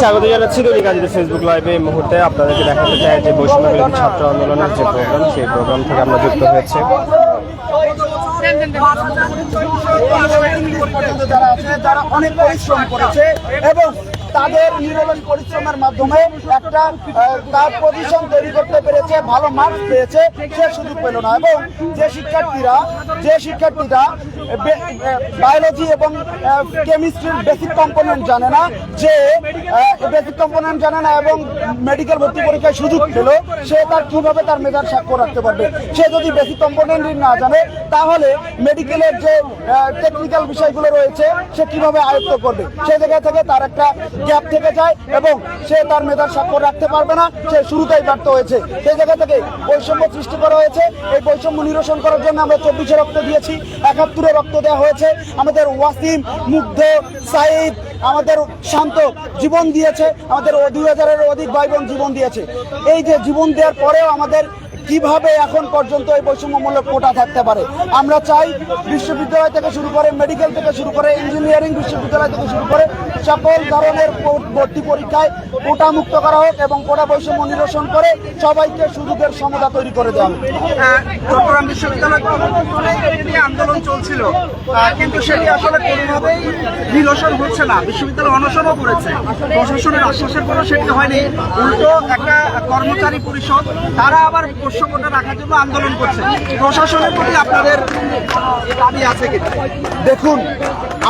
স্বাগত জানাচ্ছি দৈনিক আজিদের ফেসবুক লাইভে। এই মুহূর্তে আপনাদেরকে দেখাতে চাই যে বৈষম্য বিরোধী ছাত্র আন্দোলনের যে প্রোগ্রাম, সেই প্রোগ্রাম থেকে আমরা যুক্ত হয়েছে। যারা অনেক পরিশ্রম করেছে এবং তাদের নিরলস পরিশ্রমের মাধ্যমে একটা তার পজিশন তৈরি করতে পেরেছে, ভালো মার্কস পেয়েছে, সে সুযোগ পেল না। এবং যে শিক্ষার্থীরা বায়োলজি এবং কেমিস্ট্রির বেসিক কম্পোনেন্ট জানে না, এবং মেডিকেল ভর্তি পরীক্ষায় সুযোগ পেল, সে তার কিভাবে তার মেধার স্বাক্ষর রাখতে পারবে? সে যদি বেসিক কম্পোনেন্টই না জানে, তাহলে মেডিকেলের যে টেকনিক্যাল বিষয়গুলো রয়েছে সে কিভাবে আয়ত্ত করবে? সেই জায়গা থেকে তার একটা গ্যাপ থেকে যায় এবং সে তার মেধার স্বাক্ষর রাখতে পারবে না, সে শুরুতেই ব্যর্থ হয়েছে। সেই জায়গা থেকে বৈষম্য সৃষ্টি করা হয়েছে। এই বৈষম্য নিরসন করার জন্য আমরা 24-এ রক্ত দিয়েছি, 71-এ রক্ত দেওয়া হয়েছে। আমাদের ওয়াসিম, মুগ্ধ, সাইদ, আমাদের শান্ত জীবন দিয়েছে, আমাদের 2000-এর অধিক ভাই বোন জীবন দিয়েছে। এই যে জীবন দেওয়ার পরেও আমাদের কিভাবে এখন পর্যন্ত এই বৈষম্যমূলক কোটা থাকতে পারে? আমরা চাই বিশ্ববিদ্যালয় থেকে শুরু করে, মেডিকেল থেকে শুরু করে, ইঞ্জিনিয়ারিং বিশ্ববিদ্যালয় থেকে শুরু করে সকল ধরনের ভর্তি পরীক্ষায় কোটা মুক্ত করা হোক এবং কোটা বৈষম্য নিরসন করে সবাইকে সুযোগের সমতা তৈরি করে দেওয়া হোক। চট্টগ্রাম বিশ্ববিদ্যালয় আন্দোলন চলছিল, কিন্তু সেটি আসলে কোনোভাবেই নিরসন হচ্ছে না। বিশ্ববিদ্যালয় অনশনও করেছে, প্রশাসনের আশ্বাসের পরও সেটি হয়নি। উল্টো একটা কর্মচারী পরিষদ তারা আবার কোটা রাখার জন্য আন্দোলন করছে। প্রশাসনের প্রতি আপনাদের দাবি আছে কিনা? দেখুন,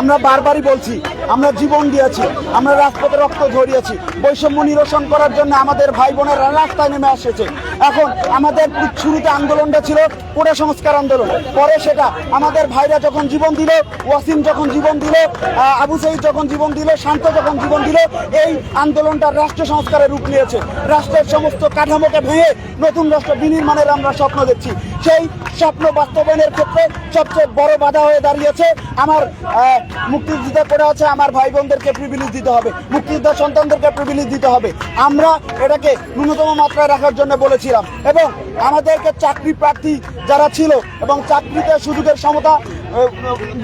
আমরা বারবারই বলছি, আমরা জীবন দিয়েছি, আমরা রাজপথে রক্ত ঝরিয়েছি। বৈষম্য নিরসন করার জন্য আমাদের ভাই বোনেরা রাস্তায় নেমে এসেছে। এখন আমাদের শুরুতে আন্দোলনটা ছিল কোটা সংস্কার আন্দোলন, পরে সেটা আমাদের ভাইরা যখন জীবন দিল, ওয়াসিম যখন জীবন দিল, আবু সাইদ যখন জীবন দিল, শান্ত যখন জীবন দিল, এই আন্দোলনটা রাষ্ট্র সংস্কারের রূপ নিয়েছে। রাষ্ট্রের সমস্ত কাঠামোকে ভেঙে নতুন রাষ্ট্র বিনির্মাণের আমরা স্বপ্ন দেখছি। সেই স্বপ্ন বাস্তবায়নের ক্ষেত্রে সবচেয়ে বড় বাধা হয়ে দাঁড়িয়েছে আমার মুক্তিযুদ্ধ করে আছে। আমার ভাই বোনদেরকে প্রিভিলেজ দিতে হবে, মুক্তিযোদ্ধা সন্তানদেরকে প্রিভিলেজ দিতে হবে। আমরা এটাকে ন্যূনতম মাত্রায় রাখার জন্য বলেছিলাম এবং আমাদেরকে চাকরি প্রার্থী যারা ছিল এবং চাকরিতে সুযোগের সমতা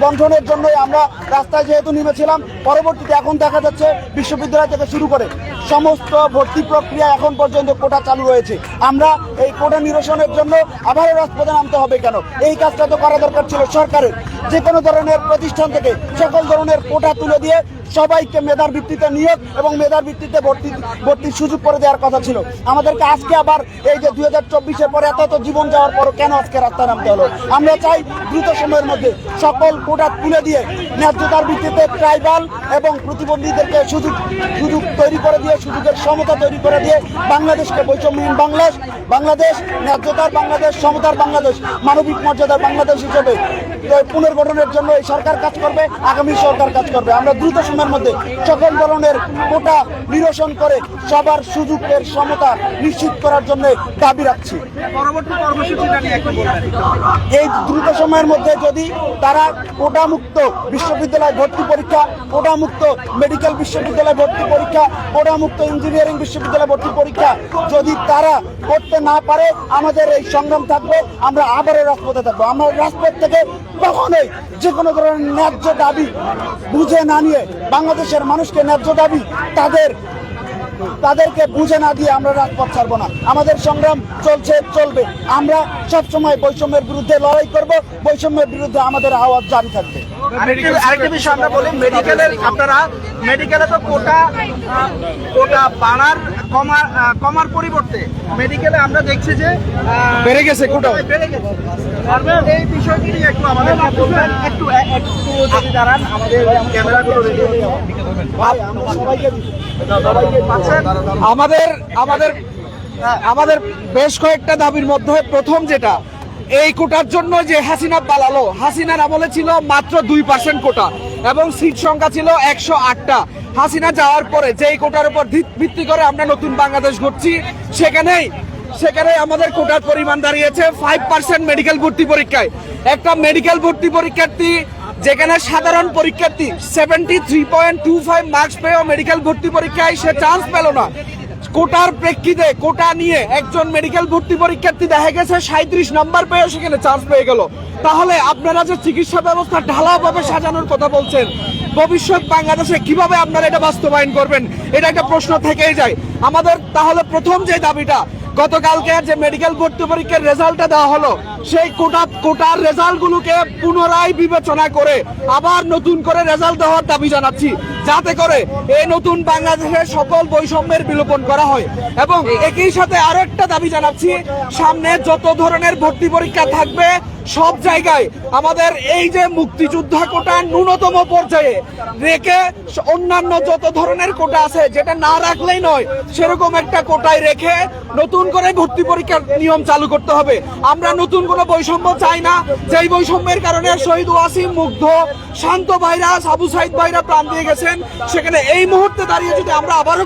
বন্ধনের জন্যই আমরা রাস্তায় যেহেতু নেমেছিলাম। পরবর্তীতে এখন দেখা যাচ্ছে বিশ্ববিদ্যালয় থেকে শুরু করে সমস্ত ভর্তি প্রক্রিয়া এখন পর্যন্ত কোটা চালু রয়েছে। আমরা এই কোটা নিরসনের জন্য আবারও রাজপথে নামতে হবে কেন? এই কাজটা তো করা দরকার ছিল সরকারের। যে কোনো ধরনের প্রতিষ্ঠান থেকে সকল ধরনের কোটা তুলে দিয়ে সবাইকে মেধার ভিত্তিতে নিয়োগ এবং মেধার ভিত্তিতে ভর্তির সুযোগ করে দেওয়ার কথা ছিল। আমাদেরকে আজকে আবার এই যে 2024-এর পরে এত জীবন যাওয়ার পরও কেন আজকে রাস্তায় নামতে হলো? আমরা চাই দ্রুত সময়ের মধ্যে সকল কোটা তুলে দিয়ে ন্যায্যতার ভিত্তিতে ট্রাইবাল এবং প্রতিবন্ধীদেরকে সুযোগ তৈরি করে দিয়ে, সুযোগের সমতা তৈরি করে দিয়ে বাংলাদেশকে বৈষম্যহীন বাংলাদেশ, ন্যায্যতার বাংলাদেশ, সমতার বাংলাদেশ, মানবিক মর্যাদার বাংলাদেশ হিসেবে পুনর্গঠনের জন্য এই সরকার কাজ করবে, আগামী সরকার কাজ করবে। আমরা দ্রুত সময়ের মধ্যে সকল ধরনের কোটা নিরসন করে সবার সুযোগের সমতা নিশ্চিত করার জন্য দাবি রাখছি। এই দ্রুত সময়ের মধ্যে যদি তারা কোটা মুক্ত বিশ্ববিদ্যালয় ভর্তি পরীক্ষা, কোটা মুক্ত মেডিকেল বিশ্ববিদ্যালয় ভর্তি পরীক্ষা, কোটা মুক্ত ইঞ্জিনিয়ারিং বিশ্ববিদ্যালয় ভর্তি পরীক্ষা যদি তারা করতে না পারে, আমাদের এই সংগ্রাম থাকবে। আমরা আবারও রাজপথে থাকবো। আমরা রাজপথ থেকে কখনোই যে কোনো ধরনের ন্যায্য দাবি বুঝে না নিয়ে, বাংলাদেশের মানুষকে ন্যায্য দাবি তাদেরকে বুঝে না দিয়ে আমরা রাজপথ ছাড়বো না। আমাদের সংগ্রাম চলবে। আমরা সবসময় বৈষম্যের বিরুদ্ধে লড়াই করব, বৈষম্যের বিরুদ্ধে আমাদের আওয়াজ জারি থাকবে। আরেকটা বিষয় আমরা বলি, মেডিকেলে তো কোটা বাড়ার কমার পরিবর্তে মেডিকেলে আমরা দেখছি যে বেড়ে গেছে কোটা। এই বিষয়টি নিয়ে একটু আমাদের বলবেন, একটু যদি দাঁড়ান, আমাদের ক্যামেরাগুলো আমাদের বেশ কয়েকটা দাবির মধ্যে প্রথম যেটা, এই কোটার জন্য যে হাসিনা পালালো, হাসিনার আমলে ছিল মাত্র 2% কোটা এবং সিট সংখ্যা ছিল 108টা। হাসিনা যাওয়ার পরে যেই কোটার উপর ভিত্তি করে আমরা নতুন বাংলাদেশ গড়ছি, সেখানে আমাদের কোটার পরিমাণ দাঁড়িয়েছে 5% মেডিকেল ভর্তি পরীক্ষায়। একটা মেডিকেল ভর্তি পরীক্ষার্থী যেখানে সাধারণ পরীক্ষার্থী 73.25 মার্কস পেয়েও মেডিকেল ভর্তি পরীক্ষায় সে চান্স পেল না। কোটার প্রেক্ষিতে কোটা নিয়ে একজন মেডিকেল ভর্তি পরীক্ষার্থী দেখা গেছে 37 নাম্বার পেয়েও সেখানে চান্স পেয়ে গেল। তাহলে আপনারা যে চিকিৎসা ব্যবস্থা ঢালাওভাবে সাজানোর কথা বলছেন, ভবিষ্যৎ বাংলাদেশে কিভাবে আপনারা এটা বাস্তবায়ন করবেন, এটা একটা প্রশ্ন থেকেই যায় আমাদের। তাহলে প্রথম যে দাবিটা, গতকালকে যে মেডিকেল ভর্তি পরীক্ষার রেজাল্টটা দেওয়া হলো, সেই কোটার রেজাল্টগুলোকে পুনরায় বিবেচনা করে আবার নতুন করে রেজাল্ট দেওয়ার দাবি জানাচ্ছি, যাতে করে এই নতুন বাংলাদেশের সকল বৈষম্যের বিলোপন করা হয়। এবং একই সাথে আরো একটা দাবি জানাচ্ছি, সামনে যত ধরনের ভর্তি পরীক্ষা থাকবে সব জায়গায় আমাদের এই যে মুক্তিযোদ্ধা কোটা ন্যূনতম পর্যায়ে রেখে অন্যান্য যত ধরনের কোটা আছে, যেটা না রাখলেই নয়, সেরকম একটা কোটায় রেখে নতুন করে ভর্তি পরীক্ষার নিয়ম চালু করতে হবে। আমরা নতুন কোনো বৈষম্য চাই না, যেই বৈষম্যের কারণে শহীদ ওয়াসিম, মুগ্ধ, শান্ত ভাইরা, আবু সাইদ ভাইরা প্রাণ দিয়ে গেছেন, সেখানে এই মুহূর্তে দাঁড়িয়ে যদি আমরা আবারও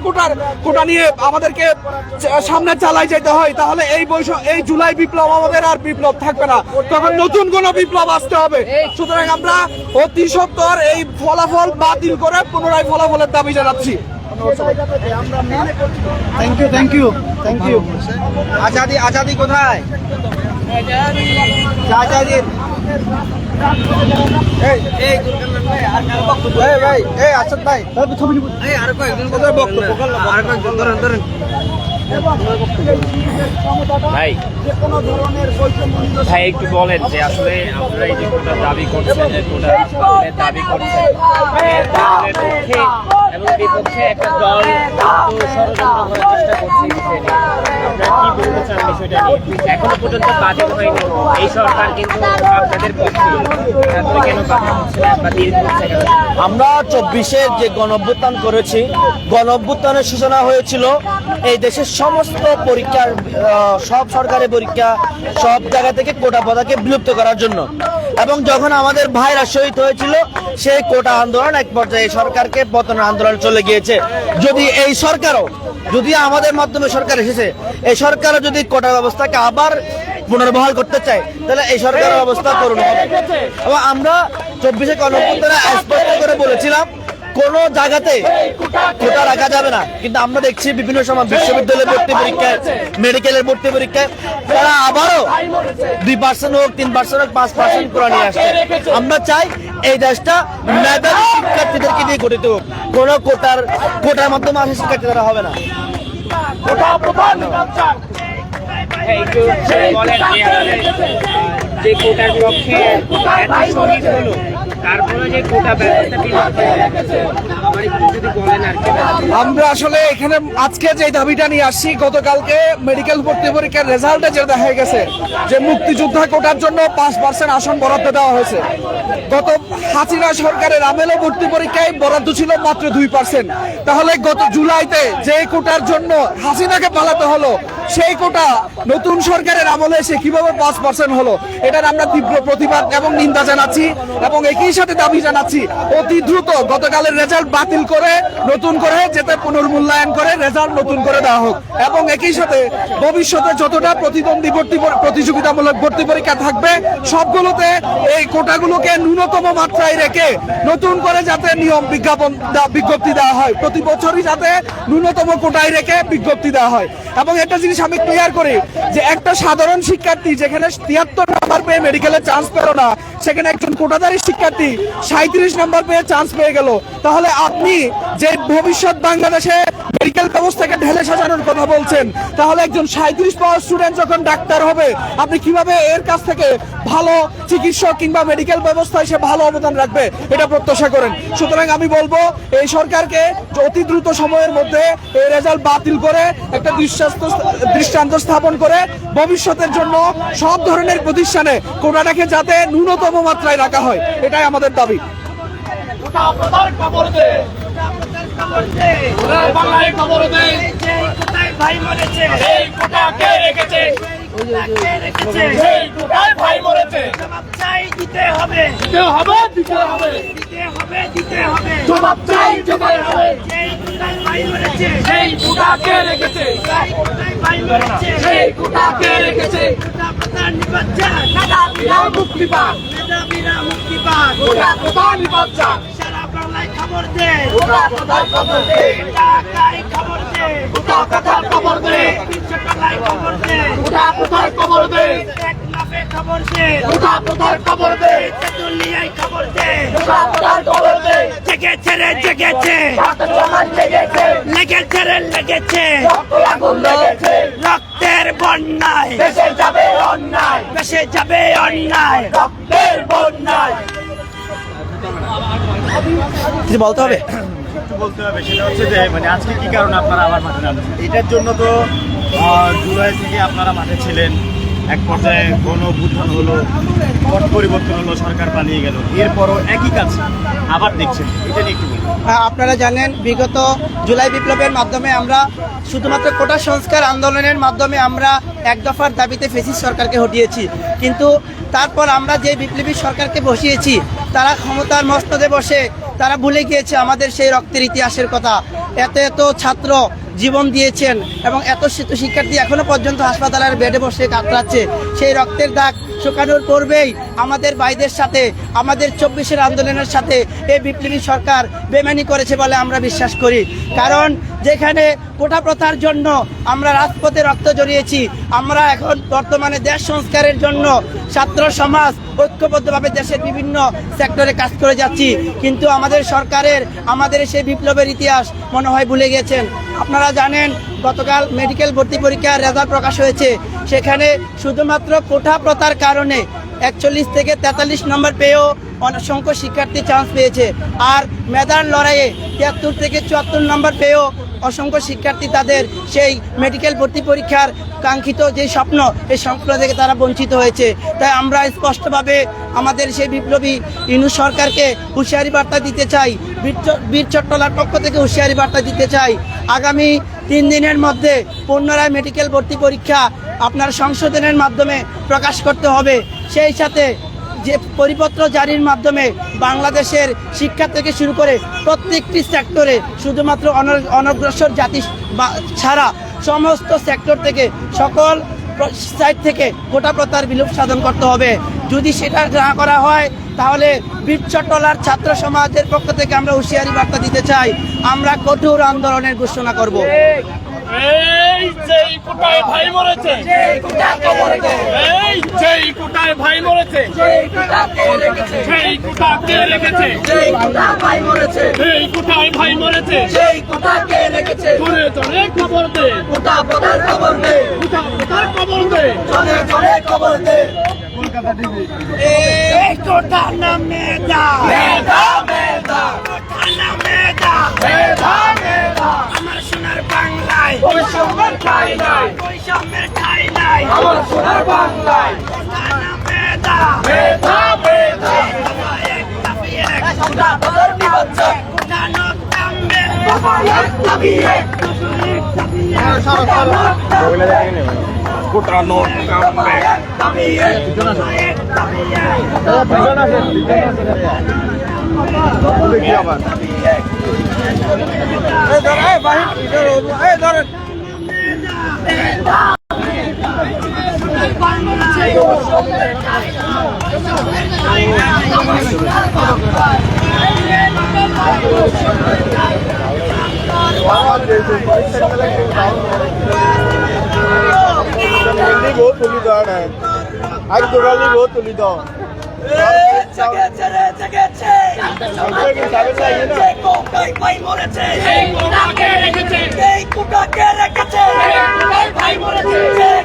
কোটা নিয়ে আমাদেরকে সামনে চালাই যেতে হয়, তাহলে এই জুলাই বিপ্লব আমাদের আর বিপ্লব থাকবে না, তখন নতুন কোন বিপ্লব আসতে হবে। সুতরাং আমরা অতি সত্বর এই ফলাফল বাতিল করে পুনরায় ফলাফলের দাবি জানাচ্ছি। Thank you. আজাদি কোথায়? আজাদি আসাদ ভাই, ভাই ভাই একটু বলেন যে আসলে আপনারা এই যে কোটা দাবি করছেন, যে কোটা দাবি করছেন, পক্ষে এবং বিপক্ষে একটা দল ষড়যন্ত্র করার চেষ্টা করছে এই বিষয় নিয়ে। আপনারা কি বলতে চান বিষয়টা নিয়ে? এখনো পর্যন্ত বাতিল হয়নি, এই সরকার কিন্তু আপনাদের পক্ষে, তারপরে কেন বাতিল হচ্ছে না বা দেরি হচ্ছে কেন? আমরা 24-এর যে গণঅভ্যুত্থান করেছি, গণঅভ্যুত্থানের সূচনা হয়েছিল এই দেশের সমস্ত পরীক্ষার, সব সরকারি পরীক্ষা, সব জায়গা থেকে কোটা প্রথাকে বিলুপ্ত করার জন্য। এবং যখন আমাদের ভাইরা শহীদ হয়েছিল, সেই কোটা আন্দোলন এক পর্যায়ে সরকারকে পতনের আন্দোলন চলে গিয়েছে। যদি এই সরকারও, যদি আমাদের মাধ্যমে সরকার এসেছে, এই সরকারও যদি কোটা ব্যবস্থাকে আবার পুনর্বহাল করতে চায়, তাহলে এই সরকারের অবস্থা করুন হবে। এবং আমরা 24-এ গণঅভ্যুত্থানে স্পষ্ট করে বলেছিলাম কোন জায়গাতে কোটা রাখা যাবে না, কিন্তু আমরা দেখছি বিভিন্ন সময় বিশ্ববিদ্যালয়ের ভর্তি পরীক্ষায়, মেডিকেলের ভর্তি পরীক্ষায় তারা আবারও 2% হোক, 3% হোক, 5% করে নিয়ে আসছে। আমরা চাই এই দেশটা মেধাবী শিক্ষার্থীদেরকে দিয়ে গঠিত হোক, কোনো কোটার মাধ্যমে আসে শিক্ষার্থী তারা হবে না। একটু বলেন যে কোটার পক্ষে এত শহীদ হলো, তারপরে যে কোটা ব্যবস্থা যদি বলেন আর কি। আমরা আসলে এখানে আজকে যে দাবিটা নিয়ে আসছি, গতকালকে মেডিকেল ভর্তি পরীক্ষার রেজাল্টে যেটা দেখা গেছে যে মুক্তিযোদ্ধা কোটার জন্য 5% আসন বরাদ্দ দেওয়া হয়েছে। গত হাসিনা সরকারের আমলে ভর্তি পরীক্ষায় বরাদ্দ ছিল মাত্র 2%। তাহলে গত জুলাইতে যে কোটার জন্য হাসিনাকে পালাতে হলো, সেই কোটা নতুন সরকারের আমলে এসে কিভাবে 5% হলো, এটার আমরা তীব্র প্রতিবাদ এবং নিন্দা জানাচ্ছি। এবং একই সাথে দাবি জানাচ্ছি অতি দ্রুত গতকালের রেজাল্ট বাতিল করে নতুন করে যাতে পুনর্মূল্যায়ন করে রেজাল্ট নতুন করে দেওয়া হোক। এবং একই সাথে ভবিষ্যতে যতটা প্রতিদ্বন্দ্বী প্রতিযোগিতামূলক ভর্তি পরীক্ষা থাকবে, সবগুলোতে এই কোটাগুলোকে ন্যূনতম মাত্রায় রেখে নতুন করে যাতে নিয়ম বিজ্ঞপ্তি দেওয়া হয়, প্রতি বছরই যাতে ন্যূনতম কোটায় রেখে বিজ্ঞপ্তি দেওয়া হয়। এবং একটা জিনিস আমি ক্লিয়ার করি যে একটা সাধারণ শিক্ষার্থী যেখানে 73 নাম্বার পেয়ে মেডিকেলে চান্স পেল না, সেখানে একজন কোটাধারী শিক্ষার্থী 37 নাম্বার পেয়ে চান্স পেয়ে গেল। তাহলে আপনি যে ভবিষ্যৎ বাংলাদেশে মেডিকেল ব্যবস্থাকে ঢেলে সাজানোর কথা বলছেন, তাহলে একজন 37 পাওয়া স্টুডেন্ট যখন ডাক্তার হবে, আপনি কিভাবে এর কাছ থেকে ভালো চিকিৎসক কিংবা মেডিকেল ব্যবস্থায় সে ভালো অবদান রাখবে, এটা প্রত্যাশা করেন। সুতরাং আমি বলবো এই সরকারকে অতি দ্রুত সময়ের মধ্যে এই রেজাল্ট বাতিল করে একটা দৃষ্টান্ত স্থাপন করে ভবিষ্যতের জন্য সব ধরনের প্রতিষ্ঠানে কোটাটাকে যাতে ন্যূনতম মাত্রায় রাখা হয়, এটাই আমাদের দাবি। মুক্তি নিপাত সারা বাংলায় খবর দে ঢাকায় খবর দে বিশ্বটায় খবর দে টেকনাফে খবর দে তেতুলিয়ায় খবর দে জেগেছে রে জেগেছে লেগেছে রক্তের বন্যায় দেশে যাবে অন্যায় কিছু বলতে হবে? বলতে হবে সেটা হচ্ছে যে মানে আজকে কি কারণে আপনারা আবার মাঠে নামছেন? এটার জন্য তো জুলাই থেকে আপনারা মাঠে ছিলেন, এক পর্যায়ে গণ অভ্যুত্থান হলো, পট পরিবর্তন হলো, সরকার পালিয়ে গেল, এরপরও একই কাজ আবার দেখছেন, এটা নিয়ে একটু বলুন। আপনারা জানেন বিগত জুলাই বিপ্লবের মাধ্যমে আমরা শুধুমাত্র কোটা সংস্কার আন্দোলনের মাধ্যমে আমরা এক দফার দাবিতে ফ্যাসিস্ট সরকারকে হটিয়েছি, কিন্তু তারপর আমরা যে বিপ্লবী সরকারকে বসিয়েছি তারা ক্ষমতার মস্তদে বসে তারা ভুলে গিয়েছে আমাদের সেই রক্তের ইতিহাসের কথা। এত ছাত্র জীবন দিয়েছেন এবং এত শিক্ষার্থী এখনো পর্যন্ত হাসপাতালের বেডে বসে কাতরাচ্ছে। সেই রক্তের দাগ শুকানোর পূর্বেই আমাদের ভাইদের সাথে, আমাদের 24-এর আন্দোলনের সাথে এই বিপ্লবী সরকার বেমানি করেছে বলে আমরা বিশ্বাস করি। কারণ যেখানে কোটা প্রথার জন্য আমরা রাজপথে রক্ত জড়িয়েছি, আমরা এখন বর্তমানে দেশ সংস্কারের জন্য ছাত্র সমাজ ঐক্যবদ্ধভাবে দেশের বিভিন্ন সেক্টরে কাজ করে যাচ্ছি, কিন্তু আমাদের সরকারের আমাদের সেই বিপ্লবের ইতিহাস মনে হয় ভুলে গেছেন। আপনারা জানেন গতকাল মেডিকেল ভর্তি পরীক্ষার রেজাল্ট প্রকাশ হয়েছে, সেখানে শুধুমাত্র কোটা প্রথার কারণে 41 থেকে 43 নম্বর পেয়েও অসংখ্য শিক্ষার্থী চান্স পেয়েছে, আর মেধার লড়াইয়ে 73 থেকে 74 নম্বর পেয়েও অসংখ্য শিক্ষার্থী তাদের সেই মেডিকেল ভর্তি পরীক্ষার কাঙ্ক্ষিত যে স্বপ্ন, এই স্বপ্ন থেকে তারা বঞ্চিত হয়েছে। তাই আমরা স্পষ্টভাবে আমাদের সেই বিপ্লবী ইউনূস সরকারকে হুঁশিয়ারি বার্তা দিতে চাই, বীর চট্টলার পক্ষ থেকে হুঁশিয়ারি বার্তা দিতে চাই। আগামী 3 দিনের মধ্যে পুনরায় মেডিকেল ভর্তি পরীক্ষা আপনার সংশোধনের মাধ্যমে প্রকাশ করতে হবে। সেই সাথে যে পরিপত্র জারির মাধ্যমে বাংলাদেশের শিক্ষা থেকে শুরু করে প্রত্যেকটি সেক্টরে শুধুমাত্র অনগ্রসর জাতি ছাড়া সমস্ত সেক্টর থেকে সকল সাইড থেকে কোটা প্রথার বিলোপ সাধন করতে হবে। যদি সেটা না করা হয় তাহলে বীর চট্টলার ছাত্র সমাজের পক্ষ থেকে আমরা হুঁশিয়ারি বার্তা দিতে চাই, আমরা কঠোর আন্দোলনের ঘোষণা করব। এই যেই কোটায় ভাই মরেছে, এই কোটায় ভাই মরেছে, সেই কোটা কে রেখেছে, সেই কোটায় ভাই মরেছে, সেই কোটা কে রেখেছে, ধরে খবর দে, কোটা প্রধান খবর দে, কোটা প্রধান খবর দে, চলে খবর দে। এই কোটা নামে দা মেধা কোটা নামে দা মেধা আমার সোনার বাংলায় বৈষম্যের ঠাঁই নাই, আমার সোনার বাংলায় কোটা নামে দা মেধা কোটা বদল বিবচ্ছেদ, কোটা নকামে এক দাবি এক কোটা নোট কামবে দেখি আবার তুলি দাও না আজ দৌড়ালি গো তুলি দাও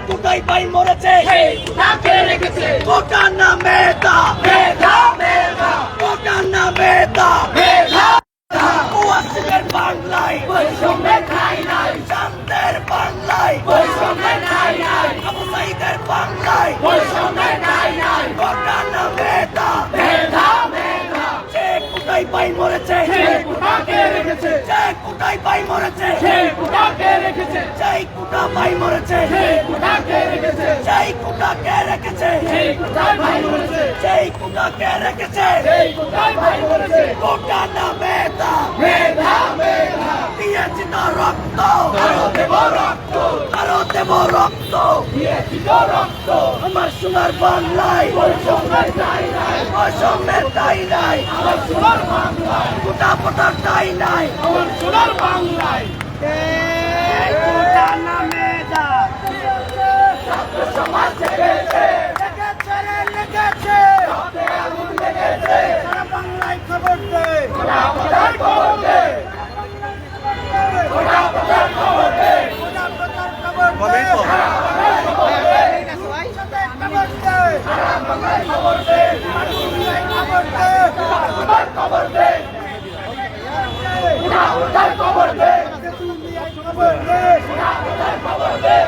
কোটায় ভাই মরেছে, কোটা নামে দা মেধা কোটা নামে দা মেধা ওয়াসিমের বাংলায় বৈষম্যের ঠাঁই নাই, চাঁদের বাংলায় বৈষম্যের ঠাঁই নাই, আবু সাঈদের বাংলায় বৈষম্যের ঠাঁই নাই, কোটা নামে দা মেধা যে কোটায় ভাই মরেছে, সেই কোটাকে রেখেছে, যে কোটায় ভাই মরেছে, সেই কোটাকে রেখেছে, যেই কোটা ভাই মরেছে, সেই কোটাকে রেখেছে, যেই কোটাকে রেখেছে, সেই কোটায় ভাই মরেছে, যেই কোটাকে রেখেছে, সেই কোটায় ভাই মরেছে, কোটা নামে দা মেধা দিয়েছি না রক্ত, আরো দেব রক্ত, আরো দেব দেব রক্ত, আমার সোনার বাংলায় বৈষম্যের ঠাঁই নাই, বৈষম্যের ঠাঁই নাই, আমার সোনার বাংলায় গোটা পোটা ঠাঁই নাই, আমার সোনার বাংলায় গোটা নামে যা ছাত্র সমাজ জেগেছে, লেগেছে রে লেগেছে, হাতে আগুন লেগেছে, সারা বাংলায় খবর দে, গোটা পোটার খবর দে, গোটা পোটার খবর দে, গোটা পোটার খবর দে, সারা বাংলায় খবর দে, খবর দে, সারা বাংলায় খবর দে, খবর দে, খবর দে, গোটা পোটার খবর দে, খবর দে, খবর দে,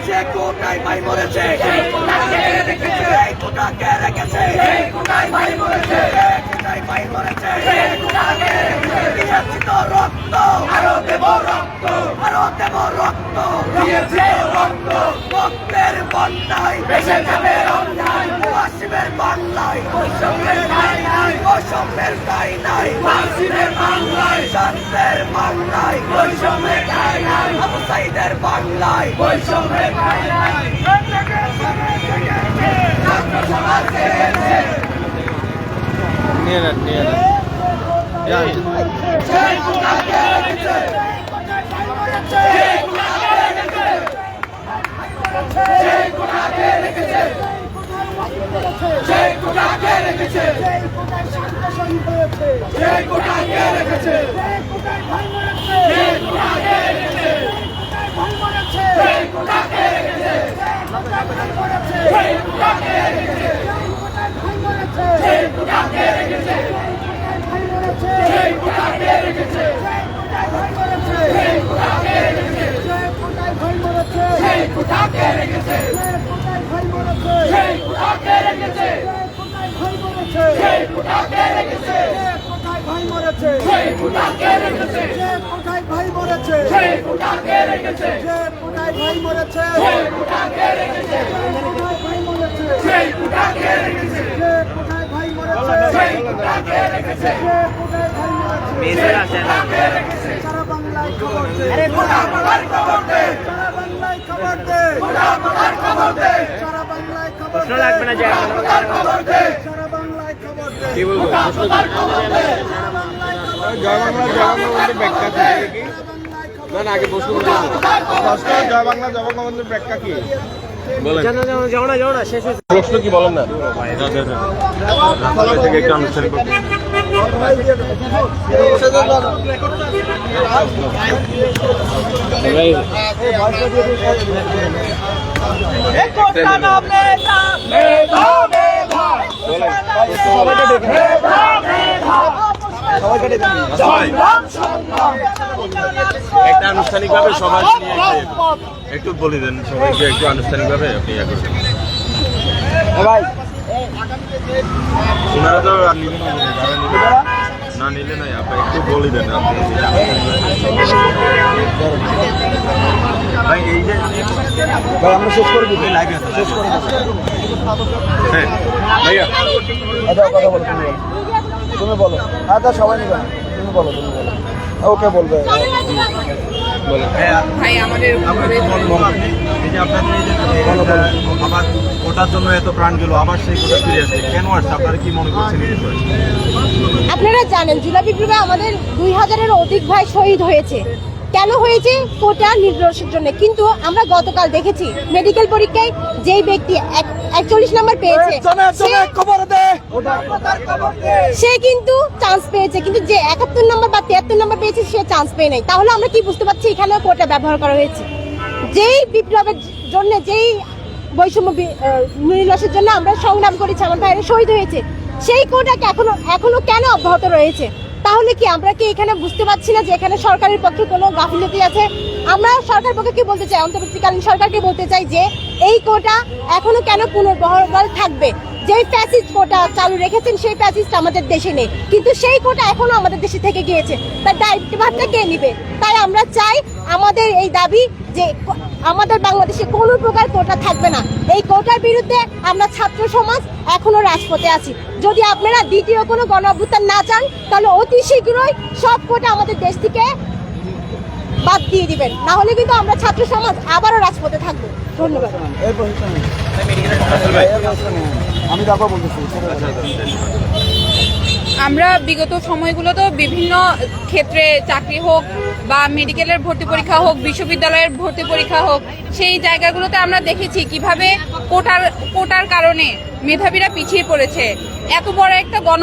যে কোটায় ভাই মরেছে, সেই কোটাকে রেখেছে, সেই কোটাকে রেখেছে, সেই কোটায় ভাই মরেছে, সেই কোটায় ভাই মরেছে, সেই কোটাকে রেখেছে, দিয়েছি তো রক্ত, আরো দেব রক্ত, আরো দেব রক্ত, দিয়েছি তো রক্ত, রক্তের বন্যায় ভেসে যাবে অন্যায়, ওয়াসিমের বাংলায় বৈষম্যের ঠাঁই নাই, বৈষম্যের ঠাঁই নাই, ওয়াসিমের বাংলায়, শান্তের বাংলায় বৈষম্যের ঠাঁই নাই, আবু সাইদের বাংলায় বৈষম্যের ঠাঁই নাই, ছাত্র সমাজ জেগেছে, সেই কোটাকে রেখেছে, সেই কোটাকে রেখেছে, সেই কোটাকে রেখেছে, সেই কোটাকে রেখেছে, সেই কোটাকে রেখেছে, সেই কোটাকে রেখেছে, সেই কোটাকে রেখেছে, সেই কোটাকে রেখেছে, সেই কোটাকে রেখেছে, সেই কোটাকে রেখেছে, সেই কোটাকে রেখেছে, সেই কোটাকে রেখেছে, সেই কোটাকে রেখেছে, সেই কোটাকে রেখেছে, ভাই মরেছে, সেই কোটাকে রেখেছে, যে কোথায় ভাই মরেছে, সেই কোটাকে রেখেছে, যে কোথায় ভাই মরেছে, সেই কোটাকে রেখেছে, ভাই মরেছে, সেই কোটাকে রেখেছে, যে কোথায় ভাই মরেছে, সেই কোটাকে রেখেছে, যে কোথায় ভাই মরেছে, মেয়েদের আছে না সারা বাংলায় খবর দে, গোটা বাংলার খবর দে, সারা বাংলায় খবর দে, গোটা বাংলার খবর দে, সারা বাংলায় খবর প্রশ্ন দে, লাগবে না যে বাংলার খবর দে, সারা বাংলায় খবর দে, কি বলবো বাংলার খবর দে, সারা বাংলায় খবর দে, জয় বাংলা জগবন্ধুর ব্যাখ্যা কি? না না আগে প্রশ্ন জয় বাংলা জগবন্ধুর ব্যাখ্যা কি? যাও না শেষ হয়েছে প্রশ্ন কি বলেন না থেকে একটু আনুষ্ঠানিক একটা আনুষ্ঠানিক ভাবে সবাই একটু বলে দেন সবাইকে একটু আনুষ্ঠানিক ভাবে আপনি ইয়া করছেন ভাই ওনারা তো আর নিবে না যারা নিবে না নিলে নাই আপনি একটু বলে দেন আপনি ভাই এই যে ভাই আমরা শেষ করে দিই লাইভ আছে শেষ করে হ্যাঁ ভাইয়া আচ্ছা কথা বলো তুমি বলো আচ্ছা সবাই নিবে তুমি বলো ওকে বলবে ভাই আমাদের এই যে আপনাদের আবার ওটার জন্য এত প্রাণ গেল আবার সেই কোটা ফিরে আসছে কেন আসছে আপনারা কি মনে করছেন এই বিষয়ে আপনারা জানেন জুলাই বিপ্লবে আমাদের 2000-এর অধিক ভাই শহীদ হয়েছে। কেন হয়েছে? কোটা নির্দেশের জন্য। কিন্তু আমরা গতকাল দেখেছি মেডিকেল পরীক্ষায় যেই ব্যক্তি 41 নম্বর পেয়েছে সে কিন্তু চান্স পেয়েছে, কিন্তু যে 71 নম্বর বা 73 নম্বর পেয়েছে সে চান্স পেয়ে নাই। তাহলে আমরা কি বুঝতে পারছি এখানেও কোটা ব্যবহার করা হয়েছে। যেই বিপ্লবের জন্য, যেই বৈষম্য নির্দেশের জন্য আমরা সংগ্রাম করেছি, আমার ভাইরা শহীদ হয়েছে, সেই কোটাকে এখনো কেন অব্যাহত রয়েছে? তাহলে কি আমরা কি এখানে বুঝতে পারছি না যে এখানে সরকারের পক্ষে কোনো গাফিলতি আছে? আমরা সরকার পক্ষে কি বলতে চাই, অন্তর্বর্তীকালীন সরকারকে বলতে চাই যে এই কোটা এখনো কেন পুনর্বহাল থাকবে? যেই ফ্যাসিস্ট কোটা চালু রেখেছেন সেই ফ্যাসিস্ট আমাদের দেশে নেই, কিন্তু সেই কোটা এখনো আমাদের দেশে থেকে গিয়েছে, তার দায়িত্বভারটা কে নিবে? তাই আমরা চাই আমাদের এই দাবি যে আমাদের বাংলাদেশে কোনো প্রকার কোটা থাকবে না। এই কোটার বিরুদ্ধে আমরা ছাত্র সমাজ এখনো রাজপথে আছি। যদি আপনারা দ্বিতীয় কোনো গণ অভ্যুত্থান না চান তাহলে অতি শীঘ্রই সব কোটা আমাদের দেশ থেকে বাদ দিয়ে দিবেন, না হলে কিন্তু আমরা ছাত্র সমাজ আবারও রাজপথে থাকবো। ধন্যবাদ। আমি তারপর বলতেছি। আমরা বিগত সময়গুলোতেও বিভিন্ন ক্ষেত্রে চাকরি হোক বা মেডিকেলের ভর্তি পরীক্ষা হোক, বিশ্ববিদ্যালয়ের ভর্তি পরীক্ষা হোক, সেই জায়গাগুলোতে আমরা দেখেছি কিভাবে কোটার কারণে মেধাবীরা পিছিয়ে পড়েছে। এত বড় একটা গণ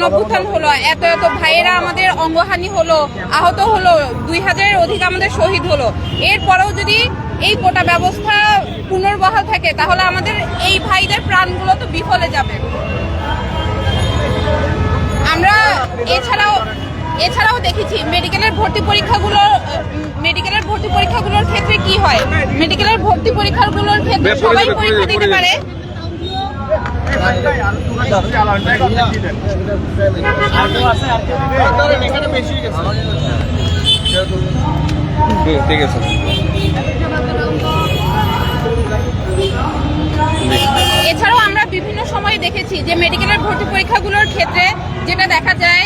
অভ্যুত্থান হলো, এত ভাইয়েরা আমাদের অঙ্গহানি হলো, আহত হলো, 2000-এর অধিক আমাদের শহীদ হলো। এরপরেও যদি এই কোটা ব্যবস্থা পুনর্বহাল থাকে তাহলে আমাদের এই ভাইদের প্রাণগুলো তো বিফলে যাবে। আমরা এছাড়াও দেখেছি মেডিকেলের ভর্তি পরীক্ষাগুলোর ক্ষেত্রে কি হয়। মেডিকেলের ভর্তি পরীক্ষাগুলোর ক্ষেত্রে সবাই পরীক্ষা দিতে পারে, ঠিক আছে। এছাড়াও আমরা বিভিন্ন সময় দেখেছি যে মেডিকেলের ভর্তি পরীক্ষাগুলোর ক্ষেত্রে যেটা দেখা যায়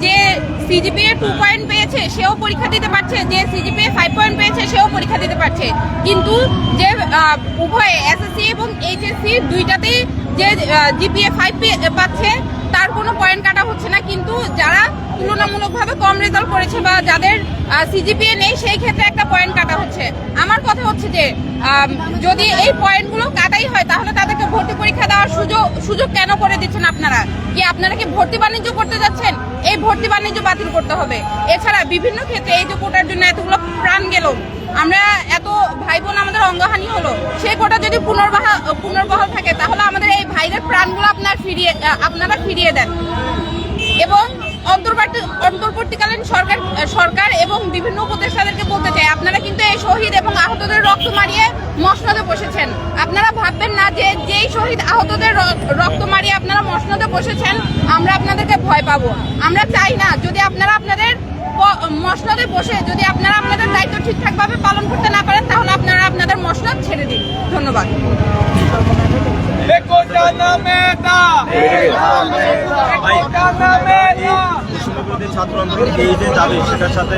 যে সিজিপিএ 2 পয়েন্ট পেয়েছে সেও পরীক্ষা দিতে পারছে, যে সিজিপিএ 5 পয়েন্ট পেয়েছে সেও পরীক্ষা দিতে পারছে, কিন্তু যে উভয়ে এসএসসি এবং এইচএসসি দুইটাতেই যে জিপিএ 5 পাচ্ছে তার কোনো পয়েন্ট কাটা হচ্ছে না, কিন্তু যারা তুলনামূলকভাবে কম রেজাল্ট করেছে বা যাদের সিজিপিএ নেই সেই ক্ষেত্রে একটা পয়েন্ট কাটা হচ্ছে। আমার কথা হচ্ছে যে যদি এই পয়েন্টগুলো কাটাই হয় তাহলে তাদেরকে ভর্তি পরীক্ষা দেওয়ার সুযোগ কেন করে দিচ্ছেন আপনারা? আপনারা কি ভর্তি বাণিজ্য করতে যাচ্ছেন? এই ভর্তি বাণিজ্য বাতিল করতে হবে। এছাড়া বিভিন্ন ক্ষেত্রে এই যে কোটার জন্য এতগুলো প্রাণ গেল, আমরা এত ভাই বোন আমাদের অঙ্গহানি হলো, সেই কোটা যদি পুনর্বহাল থাকে তাহলে আমাদের এই ভাইদের প্রাণগুলো আপনারা ফিরিয়ে দেন। এবং অন্তর্বর্তীকালীন সরকার এবং বিভিন্ন উপদেষ্টাদেরকে বলতে চাই, আপনারা কিন্তু এই শহীদ এবং আহতদের রক্ত মারিয়ে মসনদে বসেছেন। আপনারা ভাববেন না যে যেই শহীদ আহতদের রক্ত মারিয়ে আপনারা মসনদে বসেছেন আমরা আপনাদেরকে ভয় পাবো। আমরা চাই না। যদি আপনারা আপনাদের মসনদে বসে যদি আপনারা আপনাদের দায়িত্ব ঠিকঠাকভাবে পালন করতে না পারেন তাহলে আপনারা আপনাদের মসনদ ছেড়ে দিন। ধন্যবাদ। ছাত্র আন্দোলন এই যে দাবি সেটার সাথে